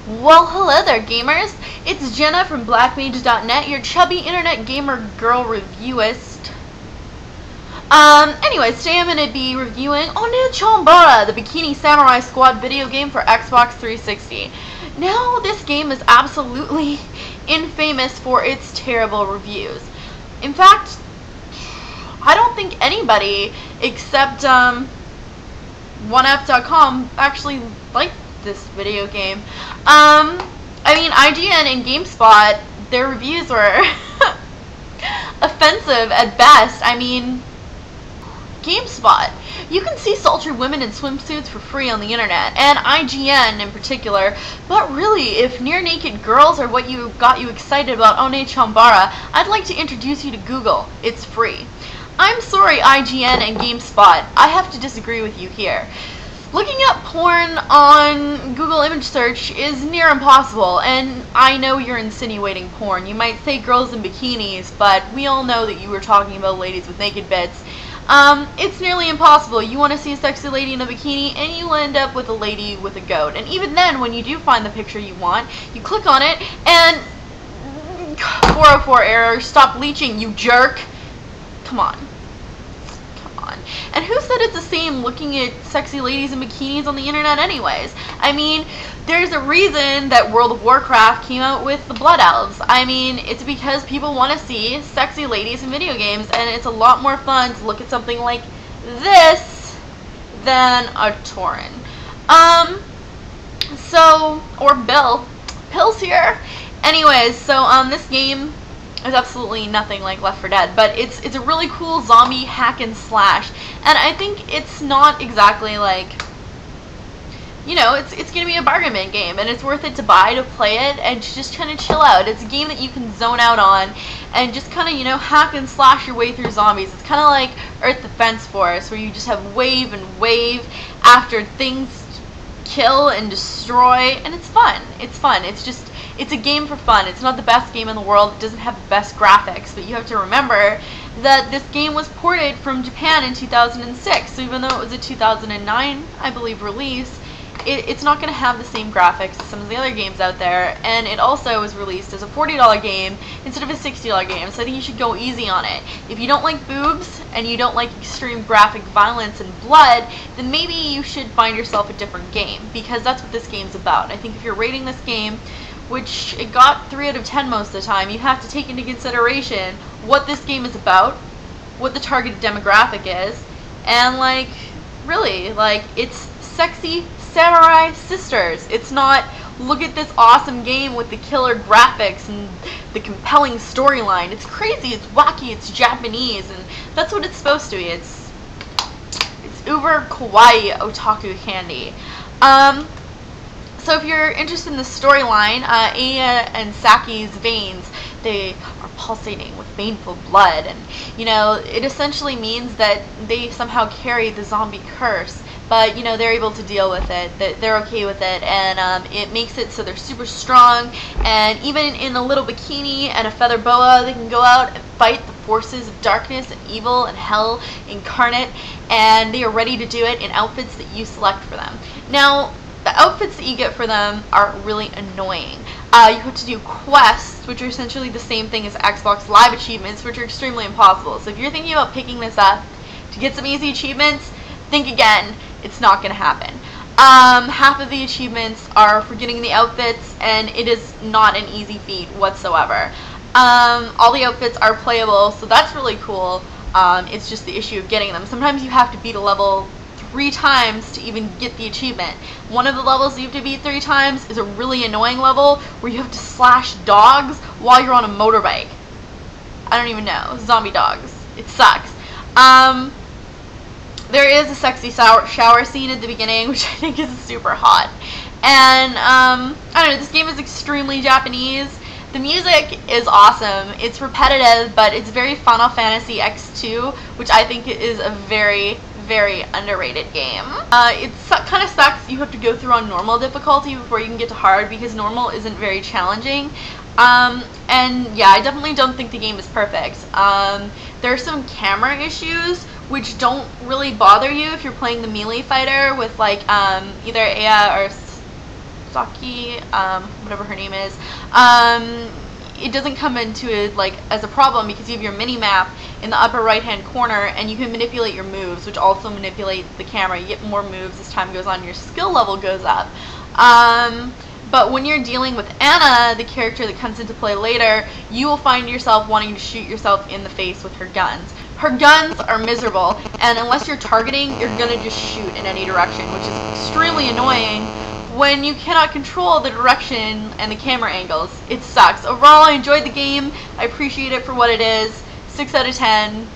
Well, hello there, gamers. It's Jenna from blackmage.net, your chubby internet gamer girl reviewist. Anyways, today I'm going to be reviewing Onechanbara, the Bikini Samurai Squad video game for Xbox 360. Now, this game is absolutely infamous for its terrible reviews. In fact, I don't think anybody except OneUp.com actually liked this video game. I mean, IGN and GameSpot, their reviews were offensive at best. I mean, GameSpot, you can see sultry women in swimsuits for free on the internet, and IGN in particular, but really, if near-naked girls are what got you excited about Onechanbara, I'd like to introduce you to Google. It's free. I'm sorry, IGN and GameSpot, I have to disagree with you here. Looking up porn on Google image search is near impossible, and I know you're insinuating porn. You might say girls in bikinis, but we all know that you were talking about ladies with naked bits. It's nearly impossible. You want to see a sexy lady in a bikini, and you end up with a lady with a goat. And even then, when you do find the picture you want, you click on it, and 404 error, stop leeching, you jerk. Come on. And who said it's the same looking at sexy ladies in bikinis on the internet anyways? I mean, there's a reason that World of Warcraft came out with the Blood Elves. I mean, it's because people want to see sexy ladies in video games, and it's a lot more fun to look at something like this than a torrent. Or Bill. Bill's here. Anyways, so, this game is absolutely nothing like Left 4 Dead, but it's a really cool zombie hack and slash, and I think it's not exactly like, you know, it's gonna be a bargain bin game, and it's worth it to buy, to play it, and to just kind of chill out. It's a game that you can zone out on, and just kind of, you know, hack and slash your way through zombies. It's kind of like Earth Defense Force, where you just have wave and wave after things kill and destroy, and it's fun. It's fun. It's a game for fun. It's not the best game in the world. It doesn't have the best graphics, but you have to remember that this game was ported from Japan in 2006, so even though it was a 2009, I believe, release, it's not going to have the same graphics as some of the other games out there, and it also was released as a $40 game instead of a $60 game, so I think you should go easy on it. If you don't like boobs, and you don't like extreme graphic violence and blood, then maybe you should find yourself a different game, because that's what this game's about. I think if you're rating this game, which it got 3 out of 10 most of the time, you have to take into consideration what this game is about, what the targeted demographic is, and like, really, like, it's sexy samurai sisters. It's not, look at this awesome game with the killer graphics and the compelling storyline. It's crazy, it's wacky, it's Japanese, and that's what it's supposed to be. It's uber kawaii otaku candy. So if you're interested in the storyline, Aya and Saki's veins, they are pulsating with baneful blood, and, you know, it essentially means that they somehow carry the zombie curse, but, you know, they're able to deal with it, they're okay with it, and it makes it so they're super strong, and even in a little bikini and a feather boa, they can go out and fight the forces of darkness and evil and hell incarnate, and they are ready to do it in outfits that you select for them. Now, the outfits that you get for them are really annoying. You have to do quests, which are essentially the same thing as Xbox Live achievements, which are extremely impossible. So if you're thinking about picking this up to get some easy achievements, think again. It's not going to happen. Half of the achievements are for getting the outfits, and it is not an easy feat whatsoever. All the outfits are playable, so that's really cool. It's just the issue of getting them. Sometimes you have to beat a level 3 times to even get the achievement. One of the levels you have to beat 3 times is a really annoying level where you have to slash dogs while you're on a motorbike. I don't even know. Zombie dogs. It sucks. There is a sexy shower scene at the beginning, which I think is super hot. And, I don't know, this game is extremely Japanese. The music is awesome. It's repetitive, but it's very Final Fantasy X2, which I think is a very, very underrated game. It kind of sucks you have to go through on normal difficulty before you can get to hard, because normal isn't very challenging. And yeah, I definitely don't think the game is perfect. There are some camera issues which don't really bother you if you're playing the melee fighter with like either Aya or Saki, whatever her name is, it doesn't come into it like as a problem because you have your mini map in the upper right hand corner and you can manipulate your moves, which also manipulate the camera. You get more moves as time goes on, your skill level goes up. But when you're dealing with Anna, the character that comes into play later, you will find yourself wanting to shoot yourself in the face with her guns. Her guns are miserable, and unless you're targeting, you're gonna just shoot in any direction, which is extremely annoying when you cannot control the direction and the camera angles. It sucks. Overall, I enjoyed the game. I appreciate it for what it is. 6 out of 10.